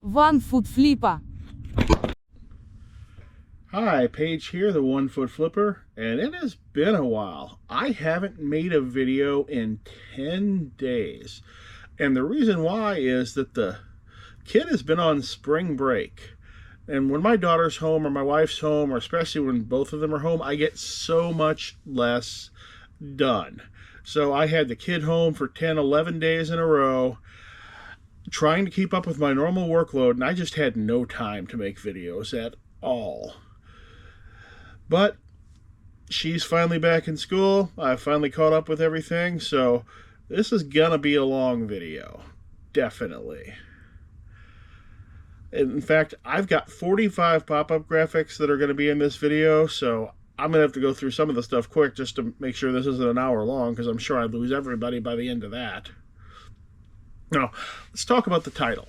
onefootflipper. Hi, Paige here, the 1-Foot Flipper, and it has been a while. I haven't made a video in 10 days. And the reason why is that the kid has been on spring break. And when my daughter's home or my wife's home, or especially when both of them are home, I get so much less done. So I had the kid home for 10, 11 days in a row, trying to keep up with my normal workload, and I just had no time to make videos at all. But she's finally back in school. I finally caught up with everything, so this is gonna be a long video. Definitely. In fact, I've got 45 pop-up graphics that are going to be in this video, so I'm going to have to go through some of the stuff quick just to make sure this isn't an hour long, because I'm sure I'd lose everybody by the end of that. Now, let's talk about the title.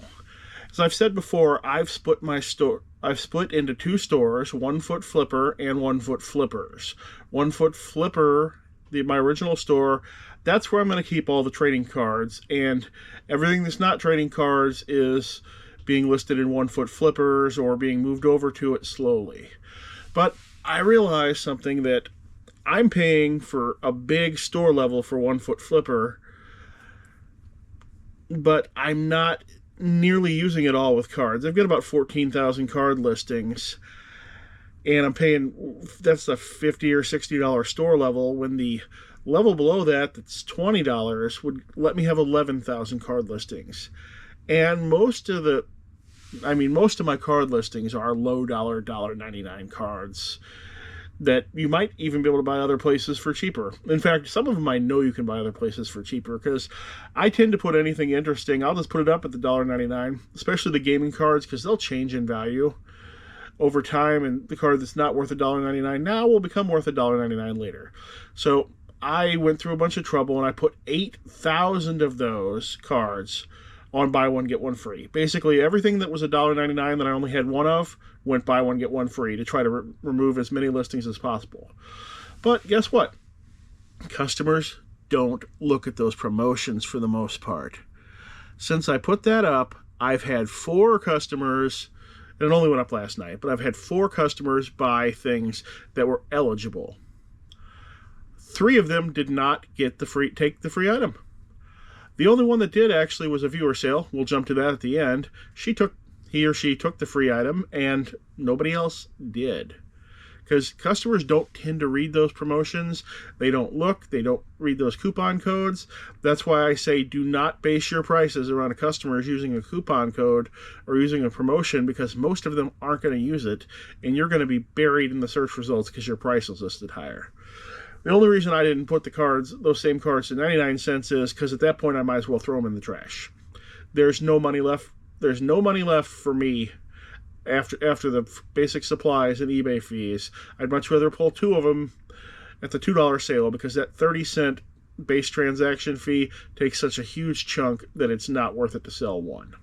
As I've said before, I've split into two stores, 1-Foot Flipper and 1-Foot Flippers. 1-Foot Flipper, my original store, that's where I'm going to keep all the trading cards, and everything that's not trading cards is being listed in 1-Foot Flippers or being moved over to it slowly. But I realized something, that I'm paying for a big store level for 1-Foot Flipper, but I'm not nearly using it all with cards. I've got about 14,000 card listings, and I'm paying, that's a $50 or $60 store level, when the level below that, that's $20, would let me have 11,000 card listings. And most of my card listings are low dollar, $1.99 cards that you might even be able to buy other places for cheaper. In fact, some of them I know you can buy other places for cheaper, because I tend to put anything interesting, I'll just put it up at the $1.99, especially the gaming cards, because they'll change in value over time, and the card that's not worth $1.99 now will become worth $1.99 later. So I went through a bunch of trouble, and I put 8,000 of those cards on buy one, get one free. Basically, everything that was $1.99 that I only had one of went buy one, get one free, to try to remove as many listings as possible. But guess what? Customers don't look at those promotions for the most part. Since I put that up, I've had 4 customers, and it only went up last night, but I've had 4 customers buy things that were eligible. 3 of them did not get take the free item. The only one that did actually was a viewer sale. We'll jump to that at the end. He or she took the free item, and nobody else did. Because customers don't tend to read those promotions. They don't look. They don't read those coupon codes. That's why I say do not base your prices around a customer using a coupon code or using a promotion, because most of them aren't going to use it, and you're going to be buried in the search results because your price is listed higher. The only reason I didn't put those same cards to 99 cents is because at that point I might as well throw them in the trash. There's no money left. There's no money left for me after the basic supplies and eBay fees. I'd much rather pull 2 of them at the $2 sale, because that 30-cent base transaction fee takes such a huge chunk that it's not worth it to sell one.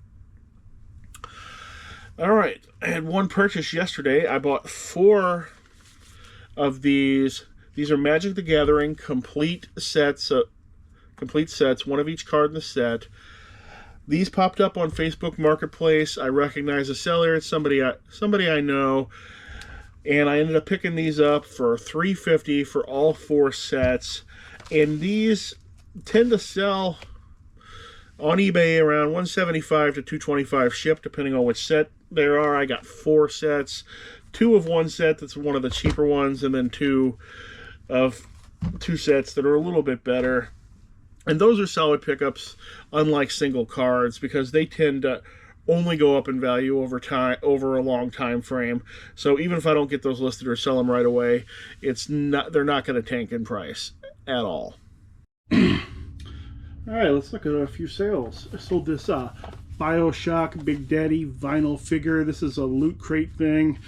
All right, I had one purchase yesterday. I bought 4 of these. These are Magic the Gathering complete sets, one of each card in the set. These popped up on Facebook Marketplace. I recognize the seller. It's somebody I know, and I ended up picking these up for $3.50 for all 4 sets. And these tend to sell on eBay around $175 to $225 shipped, depending on which set there are. I got 4 sets, 2 of one set that's one of the cheaper ones, and then 2 of 2 sets that are a little bit better. And those are solid pickups, unlike single cards, because they tend to only go up in value over a long time frame. So even if I don't get those listed or sell them right away, they're not going to tank in price at all. All right, let's look at a few sales. I sold this BioShock Big Daddy vinyl figure. This is a Loot Crate thing.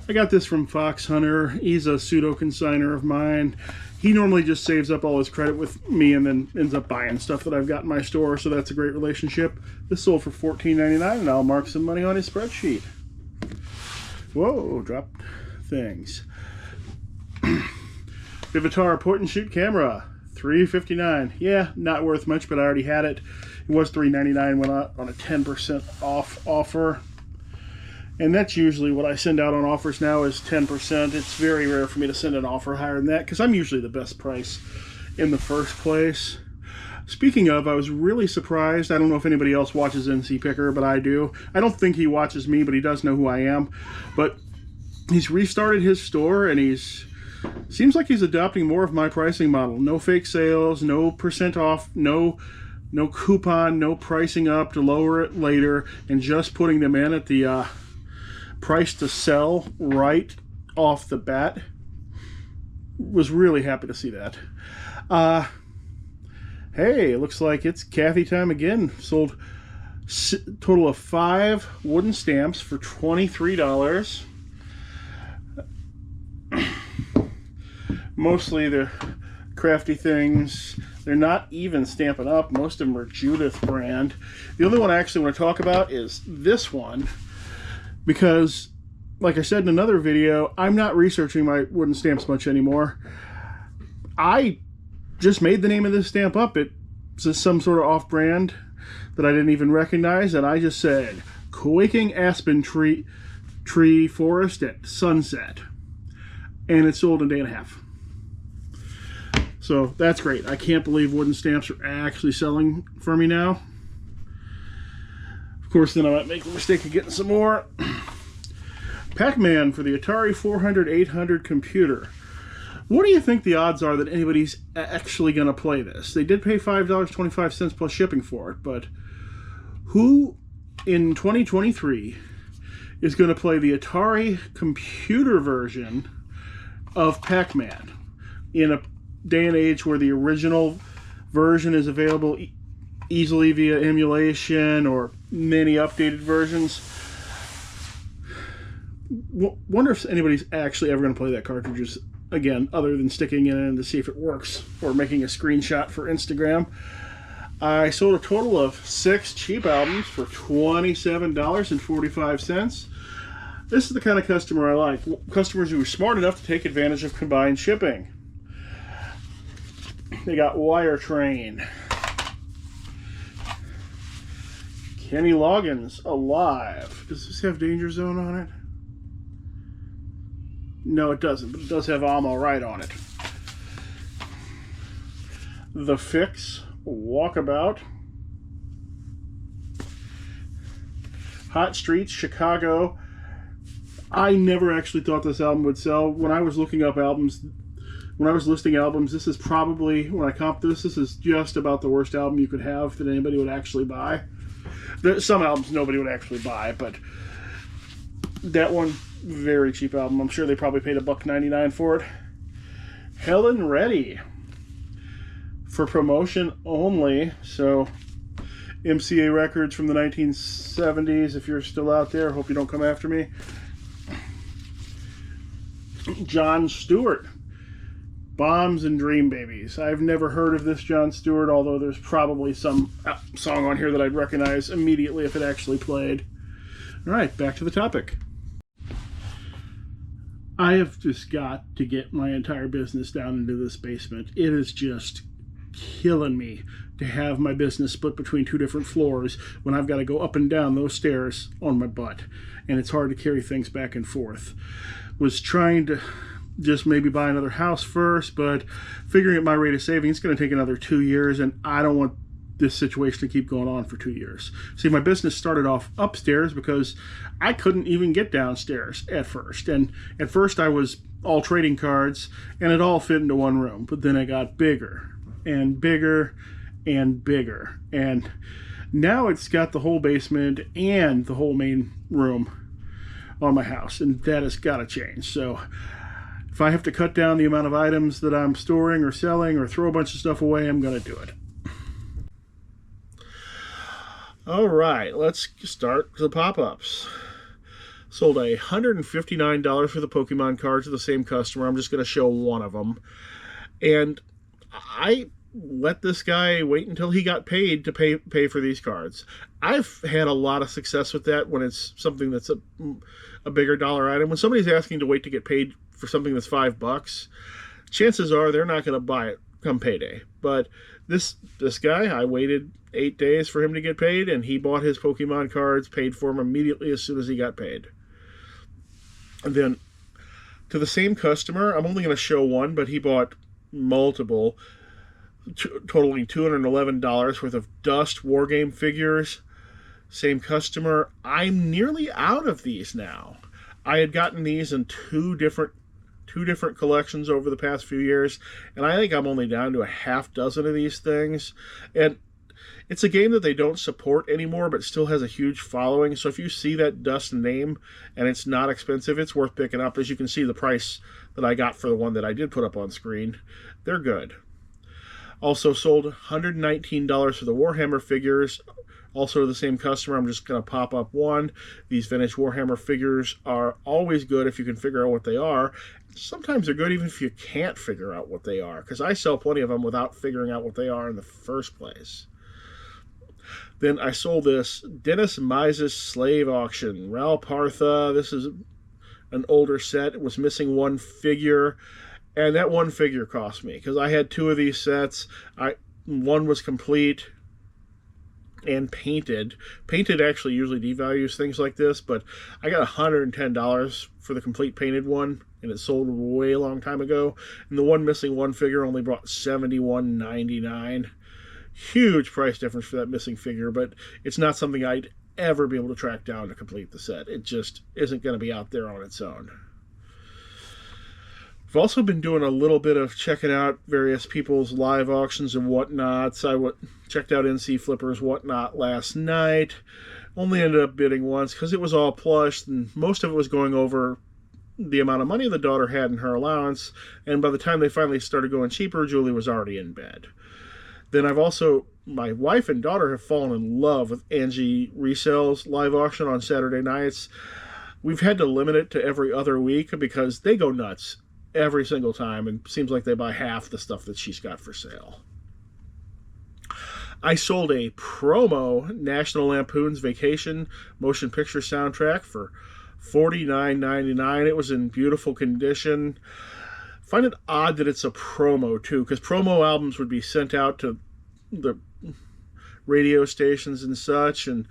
I got this from Fox Hunter. He's a pseudo-consigner of mine. He normally just saves up all his credit with me and then ends up buying stuff that I've got in my store, so that's a great relationship. This sold for $14.99, and I'll mark some money on his spreadsheet. Whoa, dropped things. Vivitar point-and-shoot camera, $3.59. Yeah, not worth much, but I already had it. It was $3.99, went out on a 10% off offer. And that's usually what I send out on offers now is 10%. It's very rare for me to send an offer higher than that because I'm usually the best price in the first place. Speaking of, I was really surprised. I don't know if anybody else watches NC Picker, but I do. I don't think he watches me, but he does know who I am. But he's restarted his store, and seems like he's adopting more of my pricing model. No fake sales, no percent off, no coupon, no pricing up to lower it later, and just putting them in at the price to sell right off the bat. Was really happy to see that. Hey, it looks like it's Kathy time again. Sold a total of 5 wooden stamps for $23. Mostly they're crafty things. They're not even Stampin' Up. Most of them are Judith brand. The only one I actually want to talk about is this one because, like I said in another video, I'm not researching my wooden stamps much anymore. I just made the name of this stamp up. It's some sort of off-brand that I didn't even recognize, and I just said, Quaking Aspen Tree Forest at Sunset. And it sold in a day and a half. So that's great. I can't believe wooden stamps are actually selling for me now. Of course, then I might make the mistake of getting some more. Pac-Man for the Atari 400-800 computer. What do you think the odds are that anybody's actually going to play this? They did pay $5.25 plus shipping for it, but who in 2023 is going to play the Atari computer version of Pac-Man in a day and age where the original version is available easily via emulation or many updated versions? Wonder if anybody's actually ever going to play that cartridge again, other than sticking it in to see if it works or making a screenshot for Instagram. I sold a total of 6 cheap albums for $27.45. This is the kind of customer I like. Customers who are smart enough to take advantage of combined shipping. They got Wire Train. Kenny Loggins, Alive. Does this have Danger Zone on it? No, it doesn't, but it does have I'm Alright on it. The Fix, Walkabout. Hot Streets, Chicago. I never actually thought this album would sell. When I was looking up albums, when I was listing albums, this is probably, when I comped this is just about the worst album you could have that anybody would actually buy. There's some albums nobody would actually buy, but that one, very cheap album. I'm sure they probably paid $1.99 for it. Helen Reddy for promotion only. So MCA records from the 1970s. If you're still out there, hope you don't come after me. Jon Stewart, Bombs and Dream Babies. I've never heard of this Jon Stewart, although there's probably some song on here that I'd recognize immediately if it actually played. All right, back to the topic. I have just got to get my entire business down into this basement. It is just killing me to have my business split between 2 different floors when I've got to go up and down those stairs on my butt. And it's hard to carry things back and forth. Was trying to just maybe buy another house first, but figuring at my rate of saving, it's going to take another 2 years, and I don't want this situation to keep going on for 2 years. See, my business started off upstairs because I couldn't even get downstairs at first. And at first I was all trading cards, and it all fit into one room. But then it got bigger and bigger and bigger. And now it's got the whole basement and the whole main room on my house, and that has got to change. So if I have to cut down the amount of items that I'm storing or selling or throw a bunch of stuff away, I'm going to do it. All right, let's start the pop-ups. Sold $159 for the Pokemon cards to the same customer. I'm just going to show one of them. And I let this guy wait until he got paid to pay for these cards. I've had a lot of success with that when it's something that's a bigger dollar item. When somebody's asking to wait to get paid for something that's $5, chances are they're not going to buy it come payday. But this guy, I waited 8 days for him to get paid, and he bought his Pokemon cards, paid for them immediately as soon as he got paid. And then to the same customer, I'm only going to show one, but he bought multiple, totaling $211 worth of Dust Wargame figures. Same customer. I'm nearly out of these now. I had gotten these in two different collections over the past few years, and I think I'm only down to a half dozen of these things. And it's a game that they don't support anymore, but still has a huge following. So if you see that Dust name and it's not expensive, it's worth picking up. As you can see, the price that I got for the one that I did put up on screen, they're good. Also sold $119 for the Warhammer figures. Also the same customer. I'm just going to pop up one. These vintage Warhammer figures are always good if you can figure out what they are. Sometimes they're good even if you can't figure out what they are, because I sell plenty of them without figuring out what they are in the first place. Then I sold this Dennis Mises Slave Auction. Ral Partha. This is an older set. It was missing one figure, and that one figure cost me, because I had two of these sets. One was complete and painted. Painted actually usually devalues things like this, but I got $110 for the complete painted one, and it sold way a long time ago. And the one missing one figure only brought $71.99. Huge price difference for that missing figure, but it's not something I'd ever be able to track down to complete the set. It just isn't going to be out there on its own. I've also been doing a little bit of checking out various people's live auctions and whatnots. I checked out NC Flipper's whatnot last night. Only ended up bidding once because it was all plush, and most of it was going over the amount of money the daughter had in her allowance. And by the time they finally started going cheaper, Julie was already in bed. Then my wife and daughter have fallen in love with Angie Resell's live auction on Saturday nights. We've had to limit it to every other week because they go nuts every single time, and it seems like they buy half the stuff that she's got for sale. I sold a promo National Lampoon's Vacation motion picture soundtrack for $49.99. It was in beautiful condition. I find it odd that it's a promo too, because promo albums would be sent out to the radio stations and such, and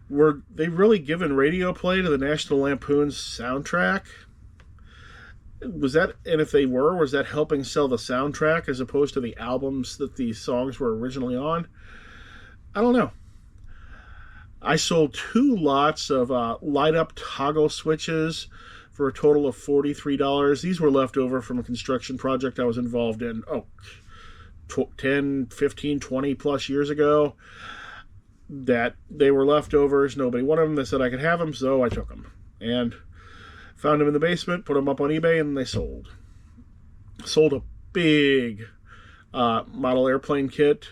were they really given radio play to the National Lampoon's soundtrack? Was that, and if they were, was that helping sell the soundtrack as opposed to the albums that the songs were originally on? I don't know. I sold 2 lots of light-up toggle switches for a total of $43. These were left over from a construction project I was involved in, 10, 15, 20 plus years ago. That they were leftovers. Nobody wanted them. They said I could have them, so I took them. And found them in the basement, put them up on eBay, and they sold. Sold a big model airplane kit.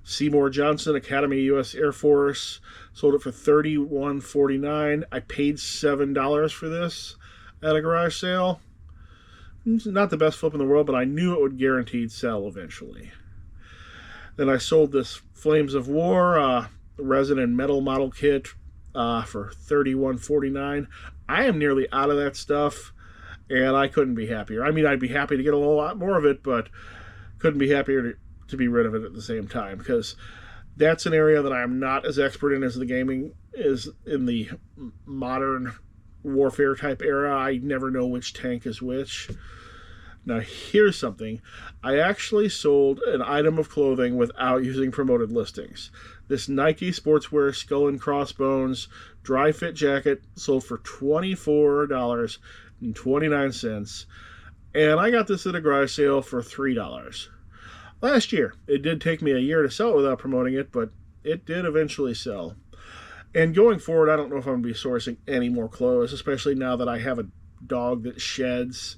Seymour Johnson, Academy U.S. Air Force. Sold it for $31.49. I paid $7 for this at a garage sale. It's not the best flip in the world, but I knew it would guaranteed sell eventually. Then I sold this Flames of War resin and metal model kit for $31.49. I am nearly out of that stuff, and I couldn't be happier. I mean, I'd be happy to get a lot more of it, but couldn't be happier to be rid of it at the same time, because that's an area that I'm not as expert in as the gaming is in the modern warfare type era. I never know which tank is which. Now, here's something. I actually sold an item of clothing without using promoted listings. This Nike Sportswear Skull and Crossbones dry fit jacket sold for $24.29. And I got this at a garage sale for $3. Last year. It did take me a year to sell it without promoting it, but it did eventually sell. And going forward, I don't know if I'm going to be sourcing any more clothes, especially now that I have a dog that sheds.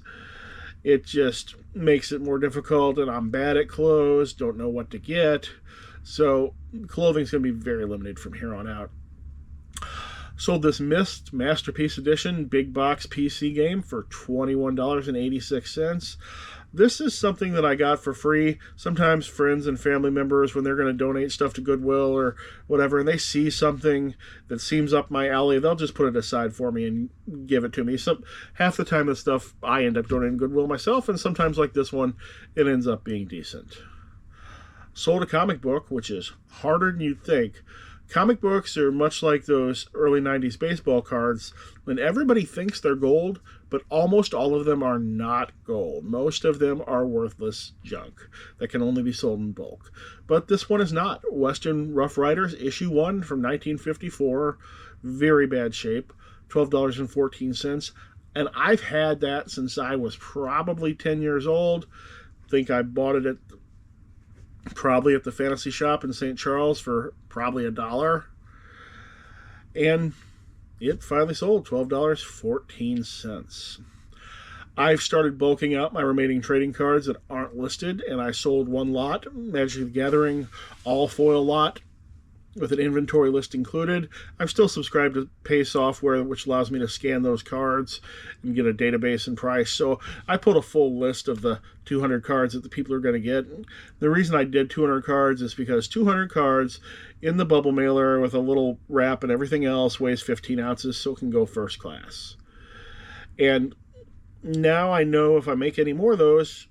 It just makes it more difficult, and I'm bad at clothes, don't know what to get. So clothing's going to be very limited from here on out. Sold this Myst Masterpiece Edition big box PC game for $21.86. This is something that I got for free. Sometimes friends and family members, when they're going to donate stuff to Goodwill or whatever, and they see something that seems up my alley, they'll just put it aside for me and give it to me. So half the time the stuff I end up donating to Goodwill myself, and sometimes like this one, it ends up being decent. Sold a comic book, which is harder than you'd think. Comic books are much like those early 90s baseball cards when everybody thinks they're gold, but almost all of them are not gold. Most of them are worthless junk that can only be sold in bulk. But this one is not. Western Rough Riders, issue 1 from 1954. Very bad shape. $12.14. And I've had that since I was probably 10 years old. I think I bought it probably at the Fantasy Shop in St. Charles for probably $1. And it finally sold, $12.14. I've started bulking out my remaining trading cards that aren't listed, and I sold one lot, Magic the Gathering all foil lot, with an inventory list included. I'm still subscribed to Pay software, which allows me to scan those cards and get a database and price. So I put a full list of the 200 cards that the people are going to get. The reason I did 200 cards is because 200 cards in the bubble mailer with a little wrap and everything else weighs 15 ounces, so it can go first class. And now I know if I make any more of those,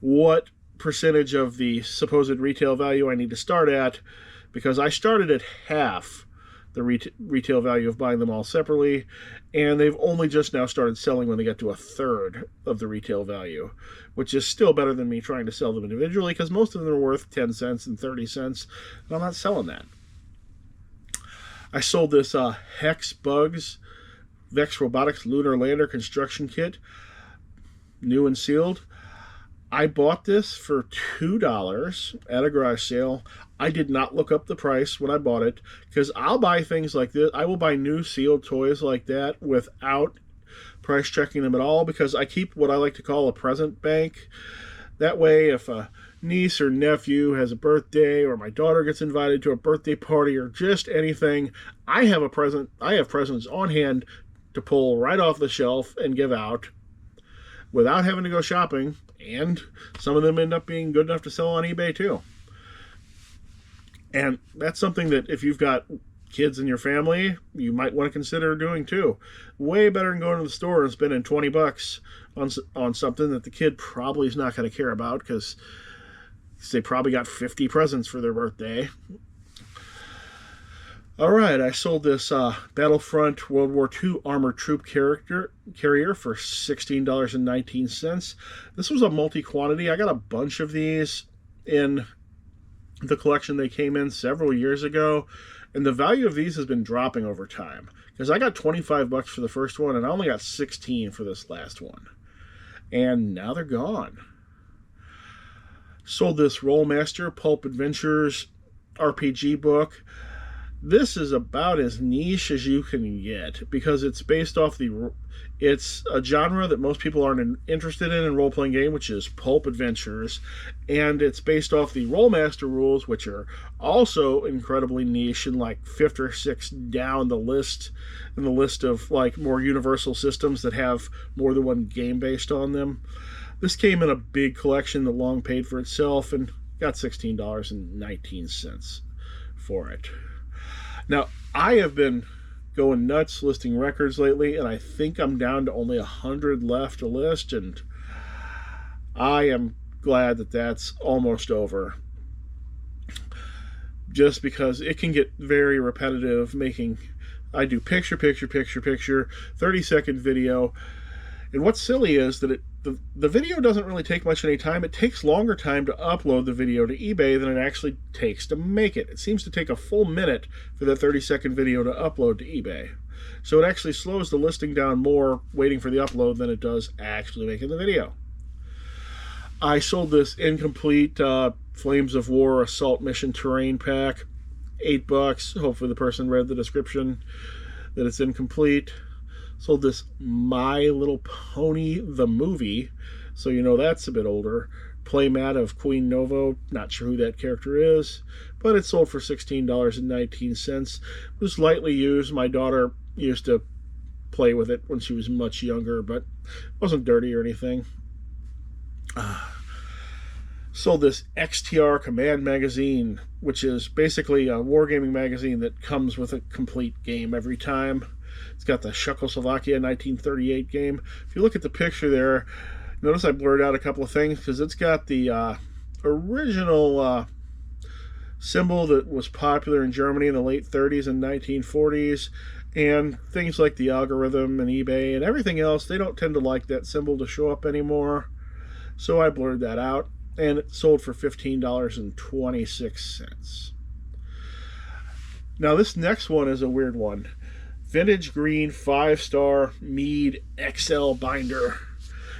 what percentage of the supposed retail value I need to start at, because I started at half the retail value of buying them all separately, and they've only just now started selling when they get to a third of the retail value, which is still better than me trying to sell them individually, because most of them are worth 10 cents and 30 cents, and I'm not selling that. I sold this Hex Bugs Vex Robotics Lunar Lander Construction Kit, new and sealed. I bought this for $2 at a garage sale. I did not look up the price when I bought it, because I'll buy things like this. I will buy new sealed toys like that without price checking them at all, because I keep what I like to call a present bank. That way, if a niece or nephew has a birthday, or my daughter gets invited to a birthday party, or just anything, I have a present. I have presents on hand to pull right off the shelf and give out without having to go shopping. And some of them end up being good enough to sell on eBay too. And that's something that if you've got kids in your family, you might want to consider doing too. Way better than going to the store and spending $20 on something that the kid probably is not going to care about, because they probably got 50 presents for their birthday. All right, I sold this Battlefront World War II Armored Troop Carrier for $16.19. This was a multi-quantity. I got a bunch of these in the collection they came in several years ago, and the value of these has been dropping over time, because I got $25 for the first one, and I only got $16 for this last one. And now they're gone. Sold this Rollmaster Pulp Adventures RPG book. This is about as niche as you can get, because it's based off it's a genre that most people aren't interested in role-playing game, which is pulp adventures, and it's based off the Rollmaster rules, which are also incredibly niche and like 5th or 6th down the list, in the list of like more universal systems that have more than one game based on them. This came in a big collection that long paid for itself, and got $16.19 for it. Now, I have been going nuts listing records lately, and I think I'm down to only 100 left to list, and I am glad that that's almost over. Just because it can get very repetitive I do picture, 30-second video, and what's silly is that the video doesn't really take much any time. It takes longer time to upload the video to eBay than it actually takes to make it. It seems to take a full minute for that 30-second video to upload to eBay. So it actually slows the listing down more waiting for the upload than it does actually making the video. I sold this incomplete Flames of War Assault Mission Terrain Pack, $8. Hopefully the person read the description that it's incomplete. Sold this My Little Pony the movie, so you know that's a bit older. Playmat of Queen Novo, not sure who that character is, but it sold for $16.19. It was lightly used. My daughter used to play with it when she was much younger, but it wasn't dirty or anything. Sold this XTR Command magazine, which is basically a wargaming magazine that comes with a complete game every time. It's got the Czechoslovakia 1938 game. If you look at the picture there, notice I blurred out a couple of things because it's got the original symbol that was popular in Germany in the late 30s and 1940s, and things like the algorithm and eBay and everything else. They don't tend to like that symbol to show up anymore, so I blurred that out, and it sold for $15.26. Now this next one is a weird one. Vintage green 5-star Mead XL binder.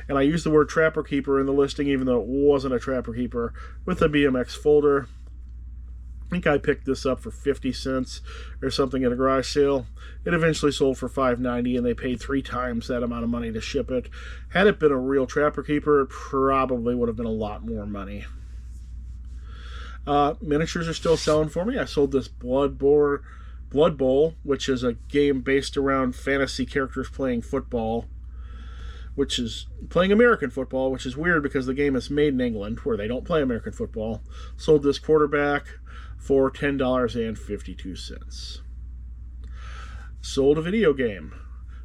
And I used the word Trapper Keeper in the listing, even though it wasn't a Trapper Keeper, with a BMX folder. I think I picked this up for 50 cents or something at a garage sale. It eventually sold for $5.90, and they paid 3 times that amount of money to ship it. Had it been a real Trapper Keeper, it probably would have been a lot more money. Miniatures are still selling for me. I sold this Blood Bowl, which is a game based around fantasy characters playing football, which is playing American football, which is weird because the game is made in England, where they don't play American football. Sold this quarterback for $10.52. Sold a video game,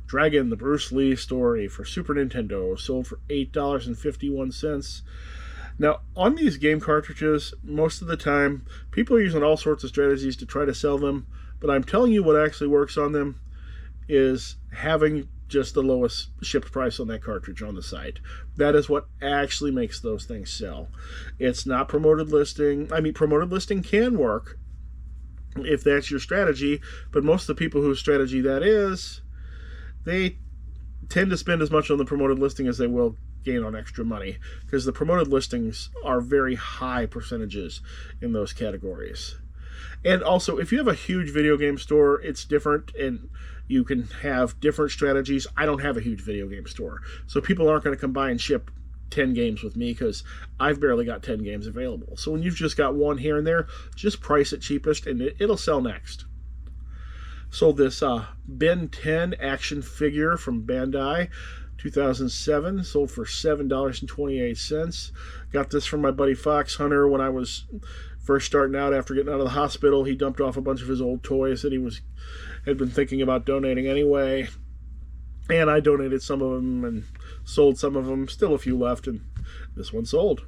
Dragon, the Bruce Lee story, for Super Nintendo. Sold for $8.51. Now, on these game cartridges, most of the time, people are using all sorts of strategies to try to sell them, but I'm telling you what actually works on them is having just the lowest shipped price on that cartridge on the site. That is what actually makes those things sell. It's not promoted listing. I mean, promoted listing can work if that's your strategy, but most of the people whose strategy that is, they tend to spend as much on the promoted listing as they will gain on extra money, because the promoted listings are very high percentages in those categories. And also, if you have a huge video game store, it's different, and you can have different strategies. I don't have a huge video game store, so people aren't going to come by and ship 10 games with me because I've barely got 10 games available. So when you've just got one here and there, just price it cheapest, and it'll sell next. Sold this Ben 10 action figure from Bandai, 2007, sold for $7.28. Got this from my buddy Fox Hunter when I was first starting out after getting out of the hospital. He dumped off a bunch of his old toys that he had been thinking about donating anyway, and I donated some of them and sold some of them. Still a few left, and this one sold.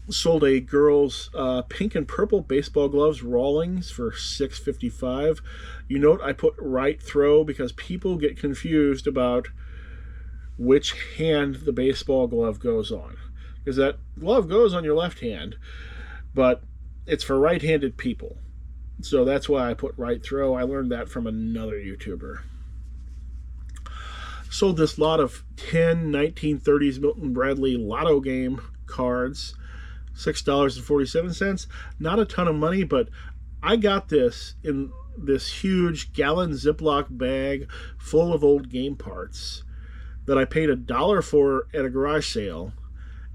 Sold a girl's pink and purple baseball gloves, Rawlings, for $6.55. You note I put right throw because people get confused about which hand the baseball glove goes on, because that glove goes on your left hand, but it's for right-handed people. So that's why I put right throw. I learned that from another YouTuber. Sold this lot of 10 1930s Milton Bradley lotto game cards, $6.47. Not a ton of money, but I got this in this huge gallon Ziploc bag full of old game parts that I paid $1 for at a garage sale.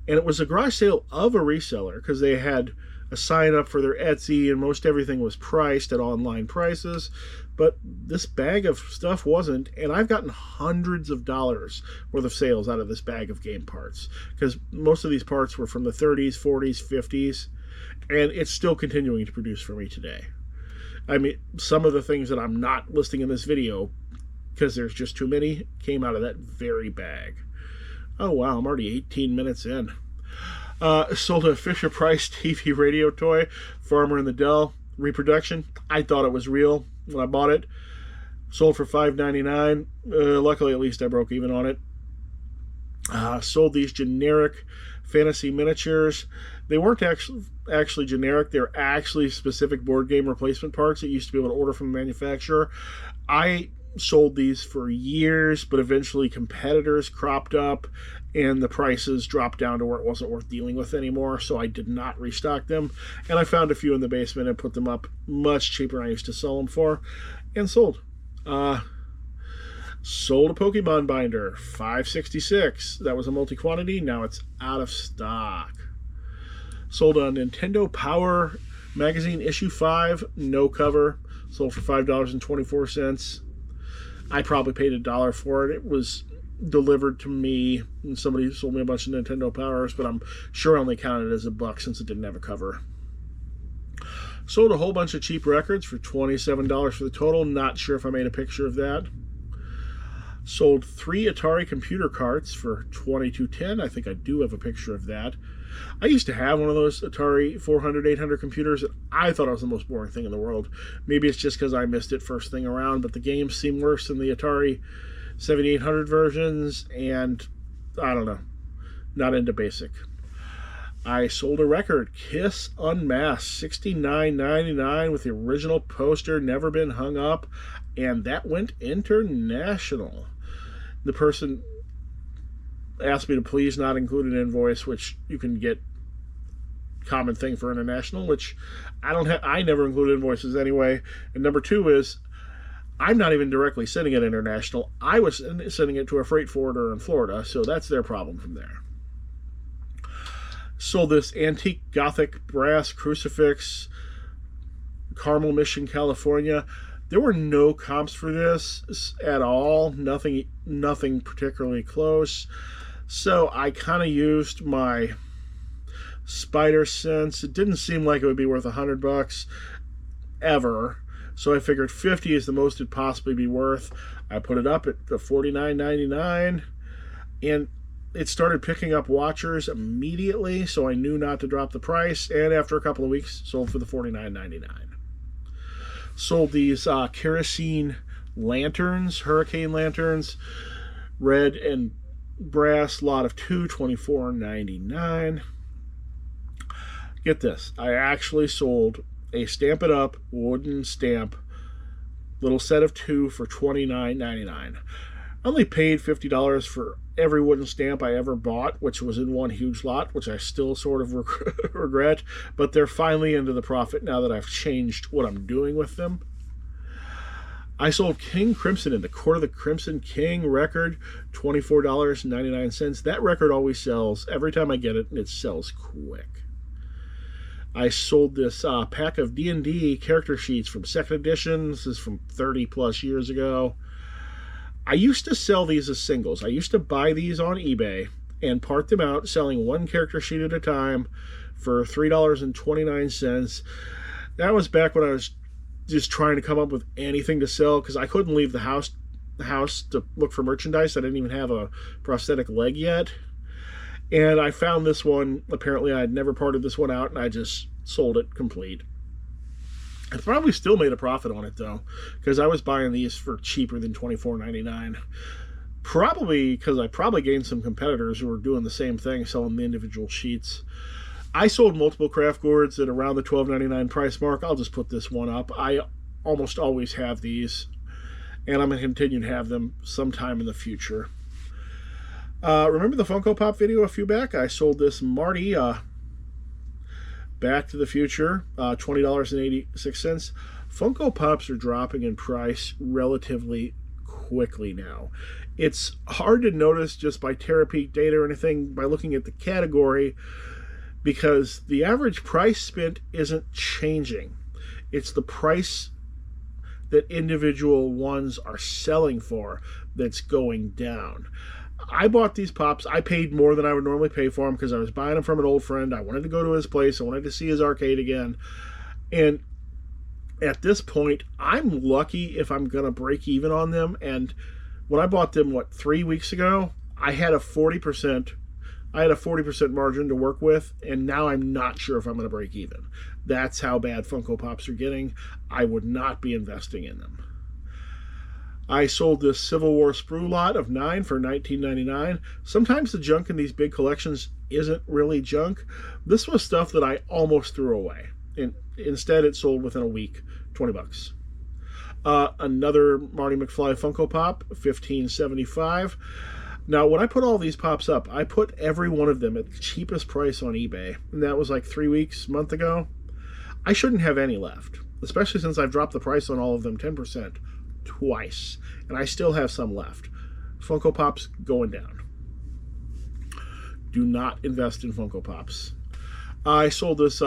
And it was a garage sale of a reseller because they had a sign up for their Etsy, and most everything was priced at online prices, but this bag of stuff wasn't, and I've gotten hundreds of dollars worth of sales out of this bag of game parts, because most of these parts were from the 30s, 40s, 50s, and it's still continuing to produce for me today. I mean, some of the things that I'm not listing in this video, because there's just too many, came out of that very bag. Oh wow, I'm already 18 minutes in. Sold a Fisher-Price TV radio toy, Farmer in the Dell reproduction. I thought it was real when I bought it. Sold for $5.99. Luckily, at least I broke even on it. Sold these generic fantasy miniatures. They weren't actually generic. They're actually specific board game replacement parts that you used to be able to order from the manufacturer. I sold these for years, but eventually competitors cropped up and the prices dropped down to where it wasn't worth dealing with anymore, so I did not restock them. And I found a few in the basement and put them up much cheaper than I used to sell them for, and sold. Sold a Pokemon binder, $5.66. That was a multi-quantity. Now it's out of stock. Sold a Nintendo Power Magazine issue 5, no cover. Sold for $5.24. I probably paid $1 for it. It was delivered to me, and somebody sold me a bunch of Nintendo Powers, but I'm sure I only counted it as $1 since it didn't have a cover. Sold a whole bunch of cheap records for $27 for the total. Not sure if I made a picture of that. Sold 3 Atari computer carts for $22.10. I think I do have a picture of that. I used to have one of those Atari 400, 800 computers, and I thought it was the most boring thing in the world. Maybe it's just because I missed it first thing around, but the games seem worse than the Atari 7800 versions, and I don't know. Not into BASIC. I sold a record, Kiss Unmasked, $69.99 with the original poster, never been hung up, and that went international. The person asked me to please not include an invoice, which you can get common thing for international, which I never include invoices anyway. And number 2 is I'm not even directly sending it international. I was sending it to a freight forwarder in Florida, so that's their problem from there. Sold this antique Gothic brass crucifix, Carmel Mission, California. There were no comps for this at all. Nothing particularly close. So I kind of used my spider sense. It didn't seem like it would be worth $100 ever. So I figured 50 is the most it'd possibly be worth. I put it up at the $49.99, and it started picking up watchers immediately, so I knew not to drop the price, and after a couple of weeks, sold for the $49.99. Sold these kerosene lanterns, hurricane lanterns, red and brass, lot of 2, $24.99. Get this, I actually sold a Stamp It Up wooden stamp, little set of 2 for $29.99. I only paid $50 for every wooden stamp I ever bought, which was in one huge lot, which I still sort of regret, but they're finally into the profit now that I've changed what I'm doing with them. I sold King Crimson in the Court of the Crimson King record, $24.99. That record always sells. Every time I get it, it sells quick. I sold this pack of D&D character sheets from 2nd edition. This is from 30 plus years ago. I used to sell these as singles. I used to buy these on eBay and part them out, selling one character sheet at a time for $3.29. That was back when I was just trying to come up with anything to sell because I couldn't leave the house to look for merchandise. I didn't even have a prosthetic leg yet. And I found this one. Apparently, I had never parted this one out, and I just sold it complete. I probably still made a profit on it, though, because I was buying these for cheaper than $24.99. Probably because I probably gained some competitors who were doing the same thing, selling the individual sheets. I sold multiple craft gourds at around the $12.99 price mark. I'll just put this one up. I almost always have these, and I'm going to continue to have them sometime in the future. Remember the Funko Pop video a few back? I sold this Marty Back to the Future, $20.86. Funko Pops are dropping in price relatively quickly now. It's hard to notice just by Terapeak data or anything by looking at the category because the average price spent isn't changing. It's the price that individual ones are selling for that's going down. I bought these Pops. I paid more than I would normally pay for them because I was buying them from an old friend. I wanted to go to his place. I wanted to see his arcade again. And at this point, I'm lucky if I'm going to break even on them. And when I bought them, 3 weeks ago, I had a 40% margin to work with, and now I'm not sure if I'm going to break even. That's how bad Funko Pops are getting. I would not be investing in them. I sold this Civil War sprue lot of 9 for $19.99. Sometimes the junk in these big collections isn't really junk. This was stuff that I almost threw away. And instead, it sold within a week, $20. Another Marty McFly Funko Pop, $15.75. Now, when I put all these Pops up, I put every one of them at the cheapest price on eBay. And that was like 3 weeks, a month ago. I shouldn't have any left, especially since I've dropped the price on all of them 10%. Twice, and I still have some left. Funko Pops going down. Do not invest in Funko Pops. I sold this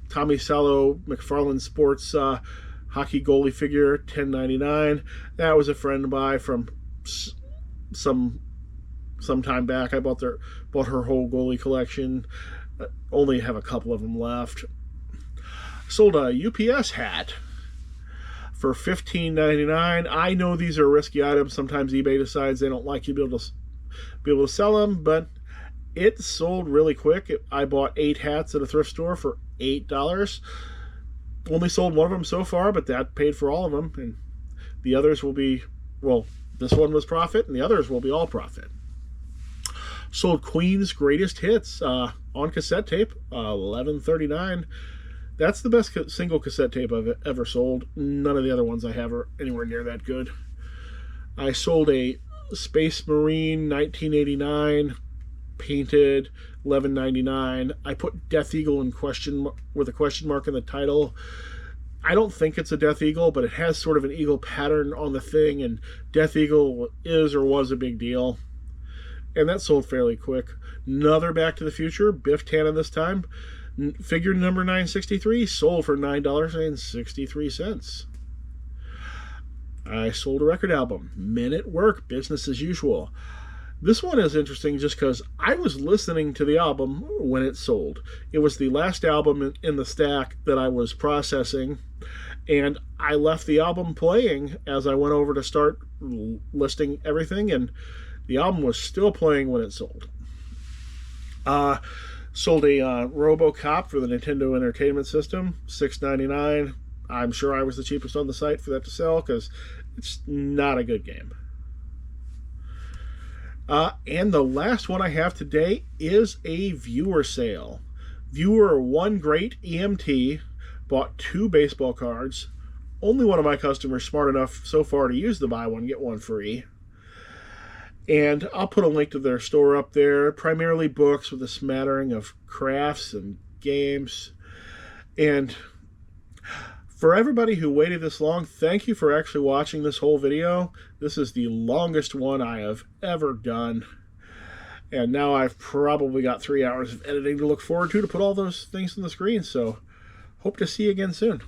Tommy Salo McFarlane Sports hockey goalie figure, $10.99. That was a friend buy from some some time back. I bought her whole goalie collection. Only have a couple of them left. Sold a UPS hat for $15.99. I know these are risky items. Sometimes eBay decides they don't like you to be able to sell them, but it sold really quick. I bought 8 hats at a thrift store for $8. Only sold one of them so far, but that paid for all of them, and the others will be, well, this one was profit, and the others will be all profit. Sold Queen's Greatest Hits on cassette tape, $11.39. That's the best single cassette tape I've ever sold. None of the other ones I have are anywhere near that good. I sold a Space Marine 1989 painted, $11.99. I put Death Eagle in question with a question mark in the title. I don't think it's a Death Eagle, but it has sort of an eagle pattern on the thing, and Death Eagle is or was a big deal. And that sold fairly quick. Another Back to the Future, Biff Tannen this time. Figure number 963 sold for $9.63. I sold a record album, Men at Work, Business as Usual. This one is interesting just because I was listening to the album when it sold. It was the last album in the stack that I was processing, and I left the album playing as I went over to start listing everything, and the album was still playing when it sold. Sold a RoboCop for the Nintendo Entertainment System, $6.99. I'm sure I was the cheapest on the site for that to sell because it's not a good game. And the last one I have today is a viewer sale. Viewer One Great EMT bought 2 baseball cards. Only one of my customers smart enough so far to use the buy one, get one free. And I'll put a link to their store up there. Primarily books with a smattering of crafts and games. And for everybody who waited this long, thank you for actually watching this whole video. This is the longest one I have ever done. And now I've probably got 3 hours of editing to look forward to put all those things on the screen. So hope to see you again soon.